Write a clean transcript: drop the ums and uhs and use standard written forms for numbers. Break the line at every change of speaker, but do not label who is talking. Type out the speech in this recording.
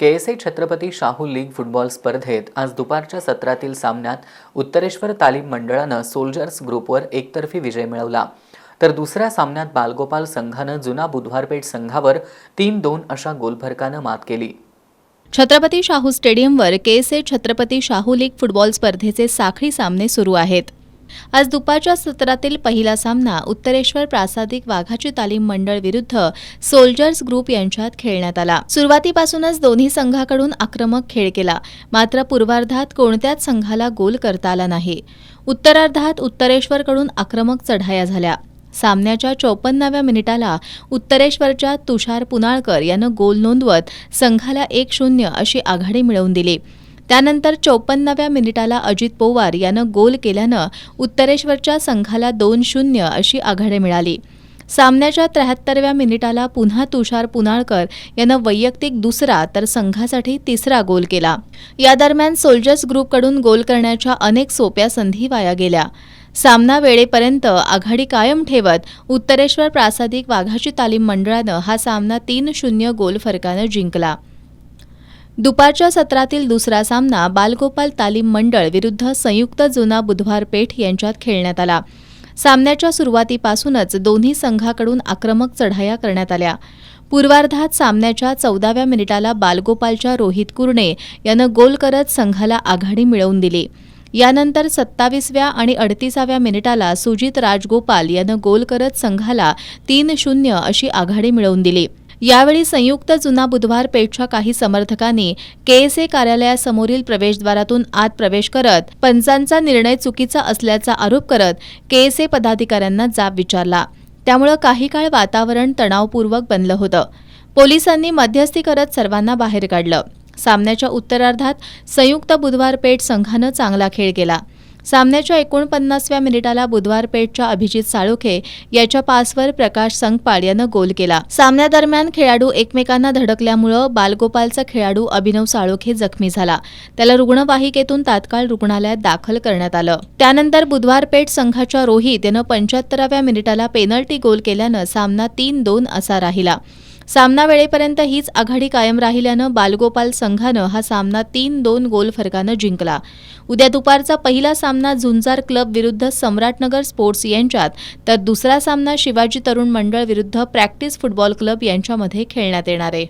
के.एस.ए. Chhatrapati Shahu league football स्पर्धेत आज दुपारच्या सत्रातील सामन्यात उत्तरेश्वर तालीम मंडळानं सोल्जर्स ग्रुपवर एकतर्फी विजय मिळवला, तर दुसऱ्या सामन्यात बालगोपाल संघानं जुना बुधवारपेठ संघावर 3-2 अशा गोलफरकानं मात केली.
छत्रपती शाहू स्टेडियमवर के.एस.ए. छत्रपती शाहू लीग फुटबॉल स्पर्धेचे साखळी सामने सुरू आहेत. आज दुपारच्या सत्रातील पहिला सामना उत्तरेश्वर प्रासादिक वाघाची तालीम मंडळ विरुद्ध सोल्जर्स ग्रुप यांच्यात खेळण्यात आला. सुरुवातीपासूनच दोन्ही संघाकडून आक्रमक खेळ केला, मात्र पूर्वार्धात कोणत्याच संघाला गोल करता आला नाही. उत्तरार्धात उत्तरेश्वरकडून आक्रमक चढाया झाल्या. सामन्याच्या 54व्या मिनिटाला उत्तरेश्वरच्या तुषार पुनाळकर यानं गोल नोंदवत संघाला 1-0 अशी आघाडी मिळवून दिली. त्यानंतर 54व्या मिनिटाला अजित पोवार यानं गोल केल्यानं उत्तरेश्वरच्या संघाला 2-0 अशी आघाडी मिळाली. सामन्याच्या 73व्या मिनिटाला पुन्हा तुषार पुनाळकर यानं वैयक्तिक दुसरा तर संघासाठी तिसरा गोल केला. या दरम्यान सोल्जर्स ग्रुपकडून गोल करण्याच्या अनेक सोप्या संधी वाया गेल्या. सामना वेळेपर्यंत आघाडी कायम ठेवत उत्तरेश्वर प्रासादिक वाघाची तालीम मंडळानं हा सामना 3-0 गोल फरकानं जिंकला. दुपारच्या सत्रातील दुसरा सामना बालगोपाल तालीम मंडळ विरुद्ध संयुक्त जुना बुधवार पेठ यांच्यात खेळण्यात आला. सामन्याच्या सुरुवातीपासूनच दोन्ही संघाकडून आक्रमक चढाया करण्यात आल्या. पूर्वार्धात सामन्याच्या 14व्या मिनिटाला बालगोपालच्या रोहित कुरणे यानं गोल करत संघाला आघाडी मिळवून दिली. यानंतर 27व्या आणि 38व्या मिनिटाला सुजित राजगोपाल यानं गोल करत संघाला 3-0 अशी आघाडी मिळवून दिली. यावेळी संयुक्त जुना बुधवार पेठच्या काही समर्थकांनी के.एस.ए. कार्यालयासमोरील प्रवेशद्वारातून आत प्रवेश करत पंचांचा निर्णय चुकीचा असल्याचा आरोप करत के.एस.ए. पदाधिकाऱ्यांना जाब विचारला. त्यामुळे काही काळ वातावरण तणावपूर्वक बनलं होतं. पोलिसांनी मध्यस्थी करत सर्वांना बाहेर काढलं. सामन्याच्या उत्तरार्धात संयुक्त बुधवार पेठ संघानं चांगला खेळ केला. सामन्याच्या 49व्या मिनिटाला बुधवार पेठच्या अभिजित साळोखे याच्या पासवर प्रकाश संगपाळ यानं गोल केला. सामन्यादरम्यान खेळाडू एकमेकांना धडकल्यामुळे बालगोपालचा खेळाडू अभिनव साळोखे जखमी झाला. त्याला रुग्णवाहिकेतून तात्काळ रुग्णालयात दाखल करण्यात आलं. त्यानंतर बुधवार पेठ संघाच्या रोहित यानं 75व्या मिनिटाला पेनल्टी गोल केल्यानं सामना 3-2 असा राहिला. सामना वेळेपर्यंत हीच आघाडी कायम राहिल्यानं बालगोपाल संघानं हा सामना 3-2 गोल फरकानं जिंकला. उद्या दुपारचा पहिला सामना झुंजार क्लब विरुद्ध सम्राटनगर स्पोर्ट्स यांच्यात, तर दुसरा सामना शिवाजी तरुण मंडळ विरुद्ध प्रॅक्टिस फुटबॉल क्लब यांच्यामध्ये खेळण्यात येणार आहे.